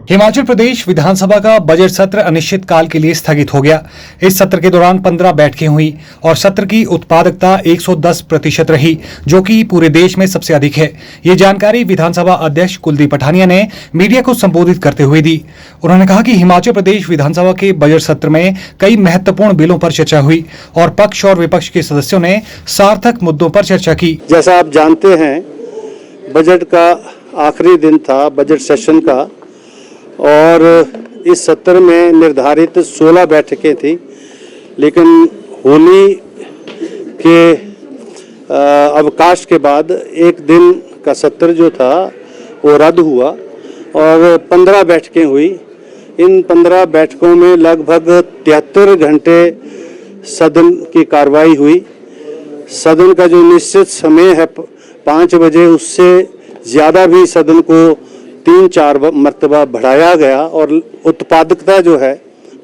हिमाचल प्रदेश विधानसभा का बजट सत्र अनिश्चित काल के लिए स्थगित हो गया। इस सत्र के दौरान 15 बैठकें हुई और सत्र की उत्पादकता 110% रही, जो कि पूरे देश में सबसे अधिक है। ये जानकारी विधानसभा अध्यक्ष कुलदीप पठानिया ने मीडिया को संबोधित करते हुए दी। उन्होंने कहा कि हिमाचल प्रदेश विधानसभा के बजट सत्र में कई महत्वपूर्ण बिलों पर चर्चा हुई और पक्ष और विपक्ष के सदस्यों ने सार्थक मुद्दों पर चर्चा की। जैसा आप जानते हैं, बजट का आखिरी दिन था बजट सेशन का, और इस सत्र में निर्धारित 16 बैठकें थी, लेकिन होली के अवकाश के बाद एक दिन का सत्र जो था वो रद्द हुआ और 15 बैठकें हुई। इन 15 बैठकों में लगभग 73 घंटे सदन की कार्रवाई हुई। सदन का जो निश्चित समय है 5 बजे, उससे ज़्यादा भी सदन को 3-4 मरतबा बढ़ाया गया और उत्पादकता जो है,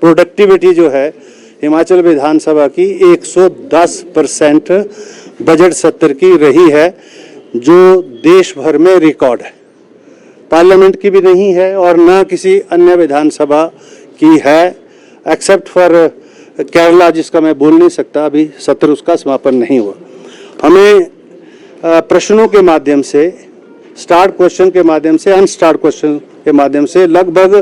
प्रोडक्टिविटी जो है हिमाचल विधानसभा की 110% बजट सत्र की रही है, जो देश भर में रिकॉर्ड है। पार्लियामेंट की भी नहीं है और ना किसी अन्य विधानसभा की है, एक्सेप्ट फॉर केरला, जिसका मैं बोल नहीं सकता, अभी सत्र उसका समापन नहीं हुआ। हमें प्रश्नों के माध्यम से, स्टार्ट क्वेश्चन के माध्यम से, अनस्टार्ट क्वेश्चन के माध्यम से लगभग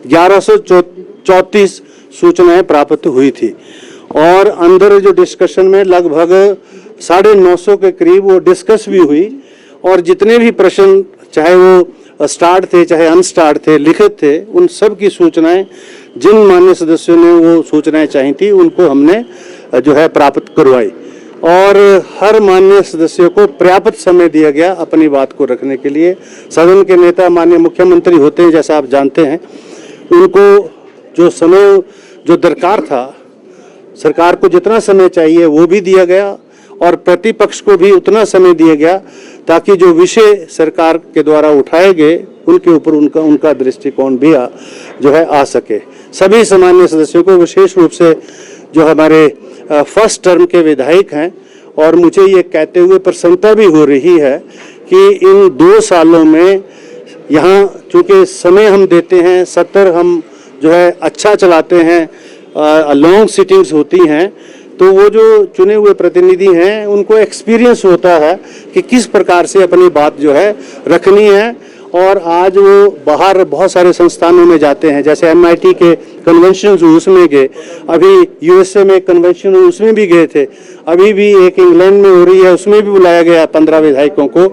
1134 सूचनाएं प्राप्त हुई थी और अंदर जो डिस्कशन में लगभग 950 के करीब वो डिस्कस भी हुई। और जितने भी प्रश्न, चाहे वो स्टार्ट थे चाहे अनस्टार्ट थे, लिखित थे, उन सब की सूचनाएं, जिन माननीय सदस्यों ने वो सूचनाएं चाही थी, उनको हमने जो है प्राप्त करवाई और हर माननीय सदस्यों को पर्याप्त समय दिया गया अपनी बात को रखने के लिए। सदन के नेता माननीय मुख्यमंत्री होते हैं, जैसा आप जानते हैं, उनको जो समय जो दरकार था, सरकार को जितना समय चाहिए वो भी दिया गया और प्रतिपक्ष को भी उतना समय दिया गया ताकि जो विषय सरकार के द्वारा उठाए गए उनके ऊपर उनका दृष्टिकोण भी जो है आ सके। सभी सामान्य सदस्यों को, विशेष रूप से जो हमारे फर्स्ट टर्म के विधायक हैं, और मुझे ये कहते हुए प्रसन्नता भी हो रही है कि इन 2 सालों में यहाँ चूँकि समय हम देते हैं, सत्र हम जो है अच्छा चलाते हैं, लॉन्ग सिटिंग्स होती हैं, तो वो जो चुने हुए प्रतिनिधि हैं उनको एक्सपीरियंस होता है कि किस प्रकार से अपनी बात जो है रखनी है। और आज वो बाहर बहुत सारे संस्थानों में जाते हैं, जैसे MIT के कन्वेंशन उसमें गए, अभी USA में कन्वेंशन उसमें भी गए थे, अभी भी एक इंग्लैंड में हो रही है, उसमें भी बुलाया गया 15 विधायकों को,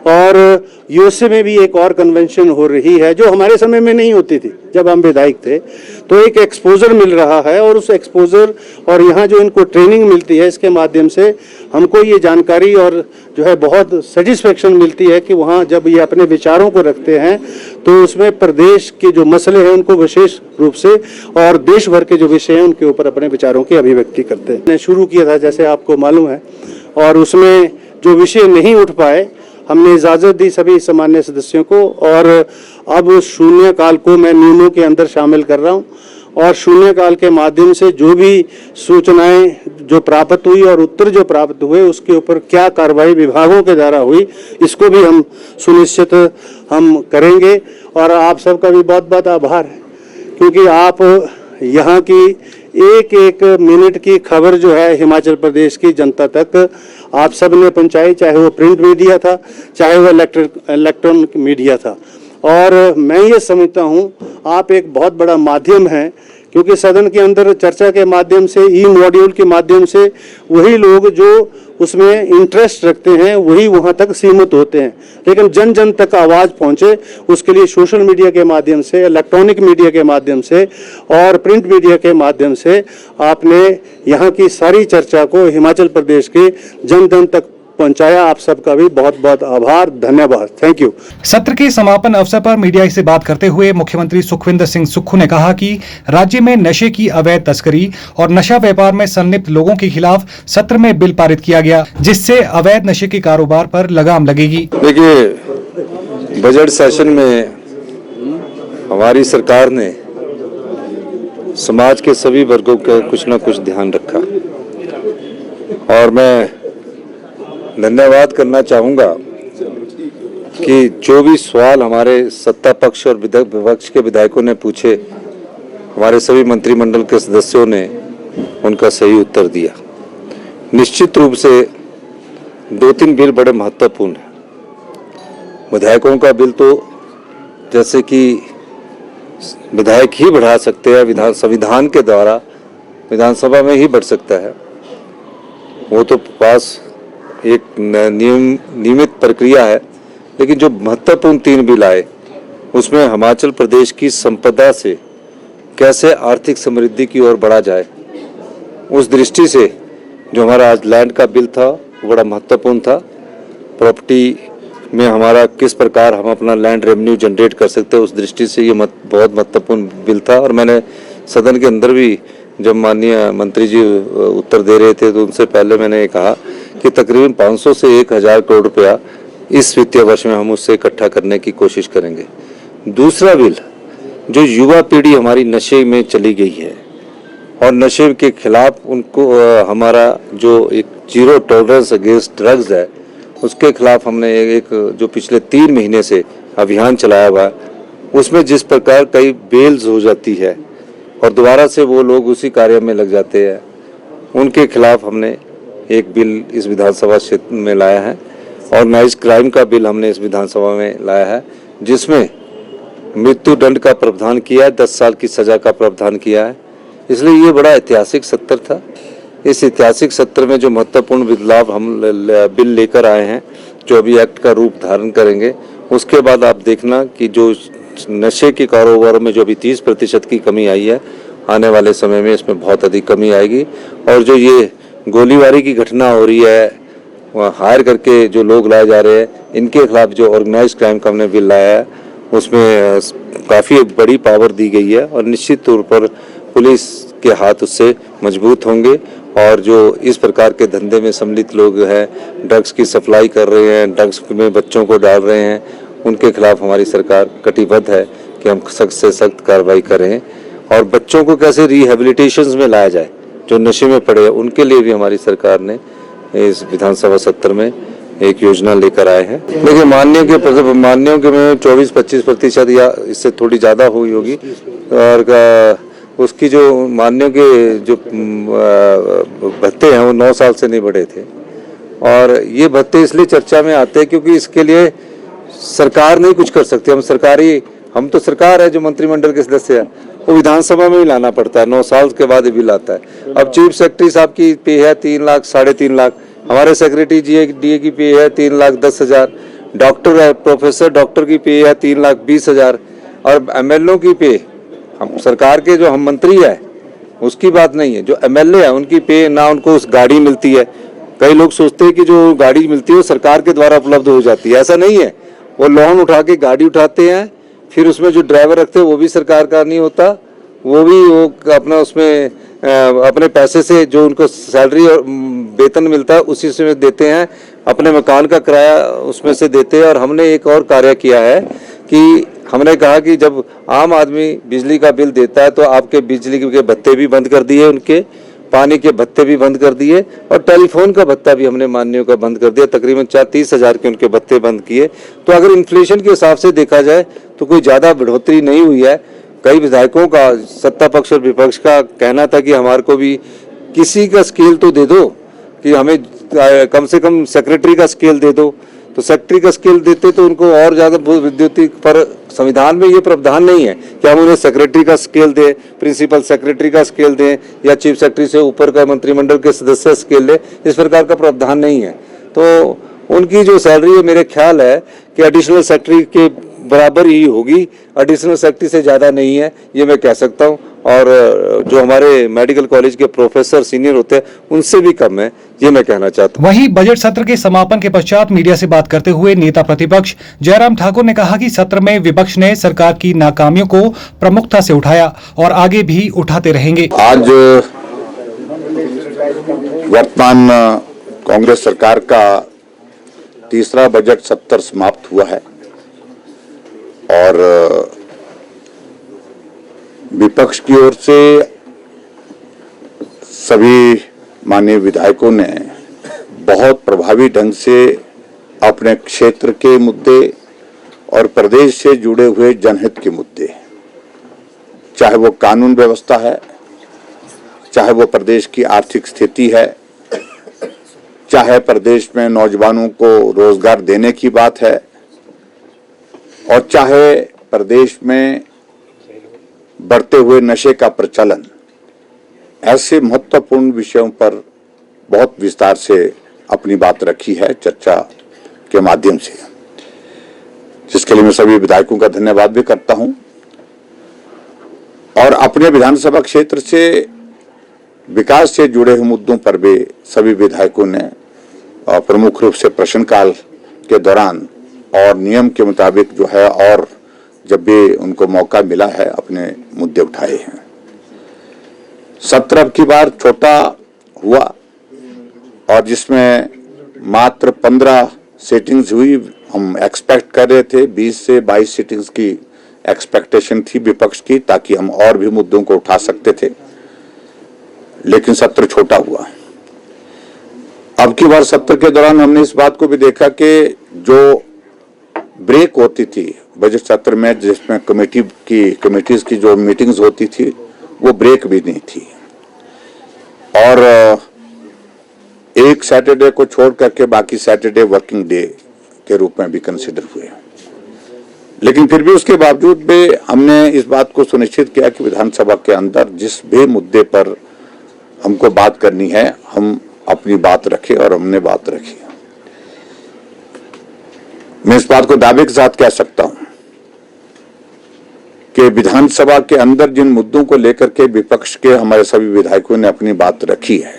और USA में भी एक और कन्वेंशन हो रही है जो हमारे समय में नहीं होती थी जब हम विधायक थे। तो एक एक्सपोजर मिल रहा है और उस एक्सपोजर और यहाँ जो इनको ट्रेनिंग मिलती है, इसके माध्यम से हमको ये जानकारी और जो है बहुत सेटिस्फेक्शन मिलती है कि वहाँ जब ये अपने विचारों को रखते हैं तो उसमें प्रदेश के जो मसले हैं उनको विशेष रूप से और देश भर के जो विषय हैं उनके ऊपर अपने विचारों की अभिव्यक्ति करते हैं। मैंने शुरू किया था, जैसे आपको मालूम है, और उसमें जो विषय नहीं उठ पाए हमने इजाज़त दी सभी सामान्य सदस्यों को, और अब शून्यकाल को मैं नियमों के अंदर शामिल कर रहा हूँ और शून्यकाल के माध्यम से जो भी सूचनाएं जो प्राप्त हुई और उत्तर जो प्राप्त हुए उसके ऊपर क्या कार्रवाई विभागों के द्वारा हुई, इसको भी हम सुनिश्चित हम करेंगे। और आप सबका भी बहुत बहुत आभार है, क्योंकि आप यहाँ की एक एक मिनट की खबर जो है हिमाचल प्रदेश की जनता तक आप सब ने पहुँचाई, चाहे वो प्रिंट मीडिया था, चाहे वो इलेक्ट्रॉनिक मीडिया था। और मैं ये समझता हूँ आप एक बहुत बड़ा माध्यम है, क्योंकि सदन के अंदर चर्चा के माध्यम से, ई मॉड्यूल के माध्यम से वही लोग जो उसमें इंटरेस्ट रखते हैं वही वहाँ तक सीमित होते हैं, लेकिन जन जन तक आवाज़ पहुँचे उसके लिए सोशल मीडिया के माध्यम से, इलेक्ट्रॉनिक मीडिया के माध्यम से और प्रिंट मीडिया के माध्यम से आपने यहाँ की सारी चर्चा को हिमाचल प्रदेश के जन जन तक पहुंचाया। आप सबका भी बहुत बहुत आभार, धन्यवाद, थैंक यू। सत्र के समापन अवसर पर मीडिया से बात करते हुए मुख्यमंत्री सुखविंदर सिंह सुक्खू ने कहा कि राज्य में नशे की अवैध तस्करी और नशा व्यापार में संलिप्त लोगों के खिलाफ सत्र में बिल पारित किया गया, जिससे अवैध नशे के कारोबार पर लगाम लगेगी। देखिए, बजट सेशन में हमारी सरकार ने समाज के सभी वर्गों का कुछ न कुछ ध्यान रखा और मैं धन्यवाद करना चाहूँगा कि जो भी सवाल हमारे सत्ता पक्ष और विपक्ष के विधायकों ने पूछे, हमारे सभी मंत्रिमंडल के सदस्यों ने उनका सही उत्तर दिया। निश्चित रूप से 2-3 बिल बड़े महत्वपूर्ण हैं। विधायकों का बिल तो जैसे कि विधायक ही बढ़ा सकते हैं, संविधान के द्वारा विधानसभा में ही बढ़ सकता है, वो तो पास एक नियमित प्रक्रिया है। लेकिन जो महत्वपूर्ण 3 बिल आए उसमें हिमाचल प्रदेश की संपदा से कैसे आर्थिक समृद्धि की ओर बढ़ा जाए, उस दृष्टि से जो हमारा आज लैंड का बिल था वो बड़ा महत्वपूर्ण था। प्रॉपर्टी में हमारा किस प्रकार हम अपना लैंड रेवेन्यू जनरेट कर सकते हैं, उस दृष्टि से ये बहुत महत्वपूर्ण बिल था। और मैंने सदन के अंदर भी जब माननीय मंत्री जी उत्तर दे रहे थे तो उनसे पहले मैंने ये कहा कि तकरीबन 500 से 1000 करोड़ रुपया इस वित्तीय वर्ष में हम उससे इकट्ठा करने की कोशिश करेंगे। दूसरा बिल, जो युवा पीढ़ी हमारी नशे में चली गई है और नशे के खिलाफ उनको हमारा जो एक जीरो टॉलरेंस अगेंस्ट ड्रग्स है, उसके खिलाफ हमने एक जो पिछले 3 महीने से अभियान चलाया हुआ है, उसमें जिस प्रकार कई बेल्स हो जाती है और दोबारा से वो लोग उसी कार्य में लग जाते हैं, उनके खिलाफ हमने एक बिल इस विधानसभा क्षेत्र में लाया है। ऑर्गेनाइज क्राइम का बिल हमने इस विधानसभा में लाया है, जिसमें मृत्यु दंड का प्रावधान किया है, 10 साल की सजा का प्रावधान किया है। इसलिए ये बड़ा ऐतिहासिक सत्र था। इस ऐतिहासिक सत्र में जो महत्वपूर्ण बदलाव हम बिल लेकर आए हैं, जो अभी एक्ट का रूप धारण करेंगे, उसके बाद आप देखना कि जो नशे के कारोबार में जो अभी 30% की कमी आई है, आने वाले समय में इसमें बहुत अधिक कमी आएगी। और जो ये गोलीबारी की घटना हो रही है, वहाँ हायर करके जो लोग लाए जा रहे हैं, इनके खिलाफ जो ऑर्गेनाइज क्राइम का हमने बिल लाया है, उसमें काफ़ी बड़ी पावर दी गई है और निश्चित तौर पर पुलिस के हाथ उससे मजबूत होंगे। और जो इस प्रकार के धंधे में सम्मिलित लोग हैं, ड्रग्स की सप्लाई कर रहे हैं, ड्रग्स में बच्चों को डाल रहे हैं, उनके खिलाफ हमारी सरकार कटिबद्ध है कि हम सख्त से सख्त कार्रवाई करें। और बच्चों को कैसे रिहेबिलिटेशंस में लाया जाए, जो नशे में पड़े हैं, उनके लिए भी हमारी सरकार ने इस विधानसभा सत्र में एक योजना लेकर आए हैं। देखिए, मान्यों के में 24-25% या इससे थोड़ी ज़्यादा हुई होगी। और उसकी जो मान्यों के जो भत्ते हैं वो 9 साल से नहीं बढ़े थे। और ये भत्ते इसलिए चर्चा में आते हैं क्योंकि इसके लिए सरकार नहीं कुछ कर सकती। हम तो सरकार है, जो मंत्रिमंडल के सदस्य है वो विधानसभा में ही लाना पड़ता है। 9 साल के बाद बिल आता है। अब चीफ सेक्रेटरी साहब की पे है 3 लाख, 3.5 लाख। हमारे सेक्रेटरी डीए की पे है 3,10,000। डॉक्टर है, प्रोफेसर डॉक्टर की पे है 3,20,000। और एमएलओ की पे, हम सरकार के जो हम मंत्री है उसकी बात नहीं है, जो एमएलए है उनकी पे ना उनको उस गाड़ी मिलती है। कई लोग सोचते हैं कि जो गाड़ी मिलती है वो सरकार के द्वारा उपलब्ध हो जाती है, ऐसा नहीं है। वो लोन उठा के गाड़ी उठाते हैं, फिर उसमें जो ड्राइवर रखते हैं वो भी सरकार का नहीं होता, वो अपना उसमें अपने पैसे से जो उनको सैलरी और वेतन मिलता है उसी से देते हैं, अपने मकान का किराया उसमें से देते हैं। और हमने एक और कार्य किया है कि हमने कहा कि जब आम आदमी बिजली का बिल देता है तो आपके बिजली के भत्ते भी बंद कर दिए, उनके पानी के भत्ते भी बंद कर दिए और टेलीफोन का भत्ता भी हमने मान्यों का बंद कर दिया। तकरीबन 30,000 के उनके भत्ते बंद किए। तो अगर इन्फ्लेशन के हिसाब से देखा जाए तो कोई ज़्यादा बढ़ोतरी नहीं हुई है। कई विधायकों का, सत्ता पक्ष और विपक्ष का कहना था कि हमारे को भी किसी का स्केल तो दे दो, कि हमें कम से कम सेक्रेटरी का स्केल दे दो। तो सेक्रेटरी का स्केल देते तो उनको और ज़्यादा विद्युतीय, पर संविधान में ये प्रावधान नहीं है कि हम उन्हें सेक्रेटरी का स्केल दें, प्रिंसिपल सेक्रेटरी का स्केल दें या चीफ सेक्रेटरी से ऊपर का मंत्रिमंडल के सदस्य स्केल ले। इस प्रकार का प्रावधान नहीं है। तो उनकी जो सैलरी है, मेरे ख्याल है कि एडिशनल सेक्रेटरी के बराबर ही होगी, एडिशनल सेक्रेटरी से ज़्यादा नहीं है, ये मैं कह सकता हूँ। और जो हमारे मेडिकल कॉलेज के प्रोफेसर सीनियर होते हैं उनसे भी कम है, ये मैं कहना चाहता हूँ। वहीं बजट सत्र के समापन के पश्चात मीडिया से बात करते हुए नेता प्रतिपक्ष जयराम ठाकुर ने कहा कि सत्र में विपक्ष ने सरकार की नाकामियों को प्रमुखता से उठाया और आगे भी उठाते रहेंगे। आज वर्तमान कांग्रेस सरकार का तीसरा बजट सत्र समाप्त हुआ है और विपक्ष की ओर से सभी माननीय विधायकों ने बहुत प्रभावी ढंग से अपने क्षेत्र के मुद्दे, और प्रदेश से जुड़े हुए जनहित के मुद्दे, चाहे वो कानून व्यवस्था है, चाहे वो प्रदेश की आर्थिक स्थिति है, चाहे प्रदेश में नौजवानों को रोजगार देने की बात है, और चाहे प्रदेश में बढ़ते हुए नशे का प्रचलन, ऐसे महत्वपूर्ण विषयों पर बहुत विस्तार से अपनी बात रखी है चर्चा के माध्यम से, जिसके लिए मैं सभी विधायकों का धन्यवाद भी करता हूं। और अपने विधानसभा क्षेत्र से विकास से जुड़े हुए मुद्दों पर भी सभी विधायकों ने प्रमुख रूप से प्रश्नकाल के दौरान और नियम के मुताबिक जो है, और जब भी उनको मौका मिला है, अपने मुद्दे उठाए हैं। सत्र अब की बार छोटा हुआ और जिसमें मात्र 15 सीटिंग्स हुई। हम एक्सपेक्ट कर रहे थे 20 से 22 सीटिंग्स की एक्सपेक्टेशन थी विपक्ष की, ताकि हम और भी मुद्दों को उठा सकते थे, लेकिन सत्र छोटा हुआ। अब की बार सत्र के दौरान हमने इस बात को भी देखा कि जो ब्रेक होती थी बजट सत्र में, जिसमें कमेटीज की जो मीटिंग्स होती थी, वो ब्रेक भी नहीं थी, और एक सैटरडे को छोड़ करके बाकी सैटरडे वर्किंग डे के रूप में भी कंसिडर हुए। लेकिन फिर भी उसके बावजूद भी हमने इस बात को सुनिश्चित किया कि विधानसभा के अंदर जिस भी मुद्दे पर हमको बात करनी है, हम अपनी बात रखें, और हमने बात रखी। मैं इस बात को दावे के साथ कह सकता हूं कि विधानसभा के अंदर जिन मुद्दों को लेकर के विपक्ष के हमारे सभी विधायकों ने अपनी बात रखी है,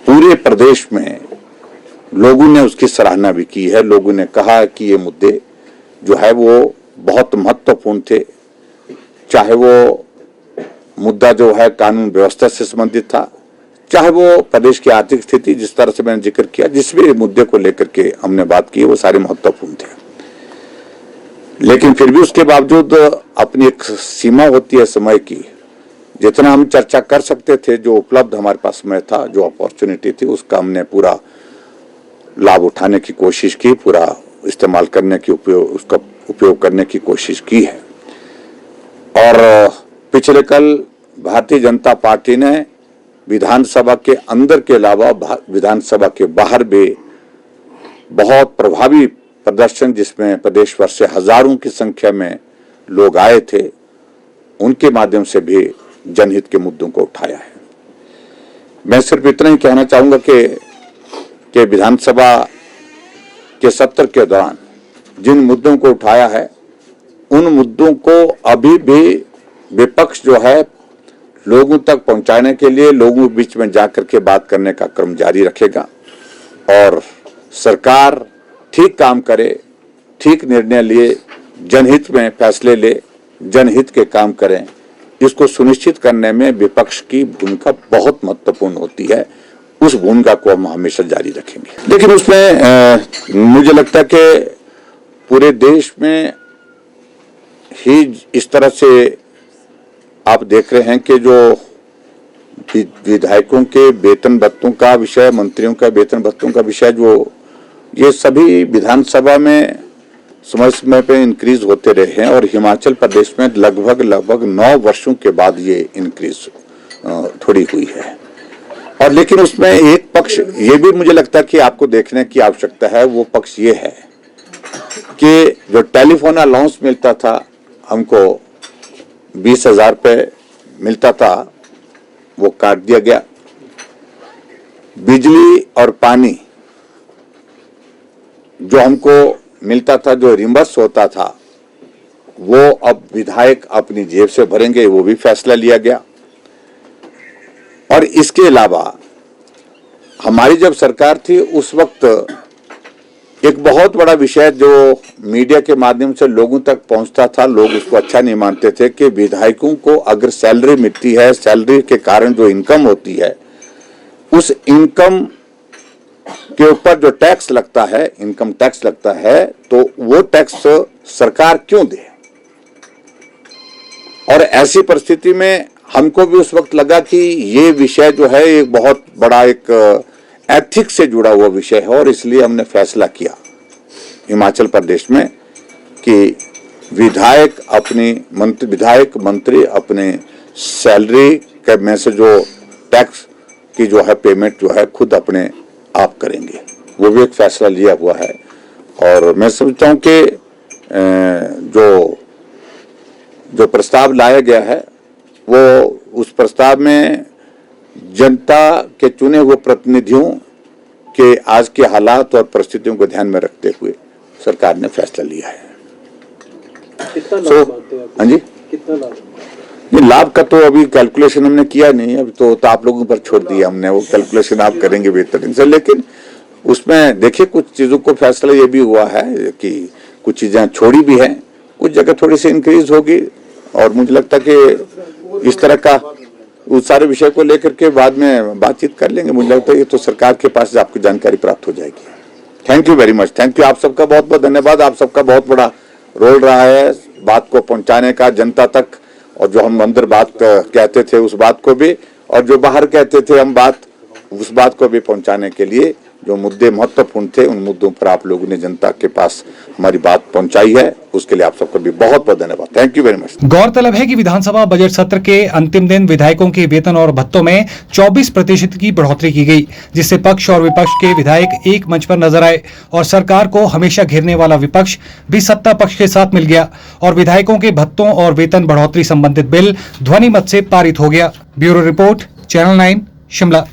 पूरे प्रदेश में लोगों ने उसकी सराहना भी की है। लोगों ने कहा कि ये मुद्दे जो है वो बहुत महत्वपूर्ण थे, चाहे वो मुद्दा जो है कानून व्यवस्था से संबंधित था, चाहे वो प्रदेश की आर्थिक स्थिति, जिस तरह से मैंने जिक्र किया, जिस भी मुद्दे को लेकर के हमने बात की, वो सारे महत्वपूर्ण थे। लेकिन फिर भी उसके बावजूद अपनी एक सीमा होती है समय की। जितना हम चर्चा कर सकते थे, जो उपलब्ध हमारे पास समय था, जो अपॉर्चुनिटी थी, उसका हमने पूरा लाभ उठाने की कोशिश की, पूरा इस्तेमाल करने की उसका उपयोग करने की कोशिश की है। और पिछले कल भारतीय जनता पार्टी ने विधानसभा के अंदर के अलावा विधानसभा के बाहर भी बहुत प्रभावी प्रदर्शन, जिसमें प्रदेश भर से हजारों की संख्या में लोग आए थे, उनके माध्यम से भी जनहित के मुद्दों को उठाया है। मैं सिर्फ इतना ही कहना चाहूंगा कि विधानसभा के सत्र के दौरान जिन मुद्दों को उठाया है, उन मुद्दों को अभी भी विपक्ष जो है लोगों तक पहुंचाने के लिए लोगों के बीच में जाकर के बात करने का क्रम जारी रखेगा, और सरकार ठीक काम करे, ठीक निर्णय लिए, जनहित में फैसले ले, जनहित के काम करें, इसको सुनिश्चित करने में विपक्ष की भूमिका बहुत महत्वपूर्ण होती है। उस भूमिका को हम हमेशा जारी रखेंगे। लेकिन उसमें मुझे लगता है कि पूरे देश में ही इस तरह से आप देख रहे हैं कि जो विधायकों के वेतन भत्तों का विषय, मंत्रियों का वेतन भत्तों का विषय, जो ये सभी विधानसभा में समय समय पे इंक्रीज होते रहे हैं, और हिमाचल प्रदेश में लगभग 9 वर्षों के बाद ये इंक्रीज थोड़ी हुई है। और लेकिन उसमें एक पक्ष ये भी मुझे लगता है कि आपको देखने की आवश्यकता है, वो पक्ष ये है कि जो टेलीफोन अलाउंस मिलता था हमको, 20,000 रुपये मिलता था, वो काट दिया गया। बिजली और पानी जो हमको मिलता था, जो रिम्बर्स होता था, वो अब विधायक अपनी जेब से भरेंगे, वो भी फैसला लिया गया। और इसके अलावा हमारी जब सरकार थी, उस वक्त एक बहुत बड़ा विषय जो मीडिया के माध्यम से लोगों तक पहुंचता था, लोग उसको अच्छा नहीं मानते थे, कि विधायकों को अगर सैलरी मिलती है, सैलरी के कारण जो इनकम होती है, उस इनकम के ऊपर जो टैक्स लगता है, इनकम टैक्स लगता है, तो वो टैक्स सरकार क्यों दे। और ऐसी परिस्थिति में हमको भी उस वक्त लगा कि ये विषय जो है एक बहुत बड़ा एक एथिक्स से जुड़ा हुआ विषय है, और इसलिए हमने फैसला किया हिमाचल प्रदेश में कि विधायक मंत्री अपने सैलरी के में से जो टैक्स की जो है पेमेंट जो है खुद अपने आप करेंगे, वो भी एक फैसला लिया हुआ है। और मैं समझता हूँ कि जो प्रस्ताव लाया गया है वो उस प्रस्ताव में जनता के चुने हुए प्रतिनिधियों के आज के हालात और परिस्थितियों को ध्यान में रखते हुए सरकार ने फैसला लिया है। कितना लाभ मानते हैं आप? हाँ जी, कितना लाभ? ये लाभ का तो अभी कैलकुलेशन हमने किया नहीं, अभी तो आप लोगों पर छोड़ दिया हमने, वो कैलकुलेशन आप करेंगे बेहतरीन से। लेकिन उसमें देखिए कुछ चीजों को फैसला ये भी हुआ है कि कुछ चीजें छोड़ी भी हैं, कुछ जगह थोड़ी सी इंक्रीज होगी, और मुझे लगता है कि इस तरह का उस सारे विषय को लेकर के बाद में बातचीत कर लेंगे। मुझे लगता है ये तो सरकार के पास आपको जानकारी प्राप्त हो जाएगी। Thank you very much, thank you. आप सबका बहुत बहुत धन्यवाद। आप सबका बहुत बड़ा रोल रहा है बात को पहुंचाने का जनता तक, और जो हम अंदर बात कहते थे उस बात को भी, और जो बाहर कहते थे हम बात, उस बात को भी पहुंचाने के लिए जो मुद्दे महत्वपूर्ण थे उन मुद्दों पर आप लोगों ने जनता के पास हमारी बात पहुंचाई है, उसके लिए आप सबका भी बहुत बहुत धन्यवाद। Thank you very much. गौरतलब है कि विधानसभा बजट सत्र के अंतिम दिन विधायकों के वेतन और भत्तों में 24% की बढ़ोतरी की गई, जिससे पक्ष और विपक्ष के विधायक एक मंच पर नजर आए और सरकार को हमेशा घेरने वाला विपक्ष भी सत्ता पक्ष के साथ मिल गया और विधायकों के भत्तों और वेतन बढ़ोतरी संबंधित बिल ध्वनि मत से पारित हो गया। Bureau report, channel 9, Shimla.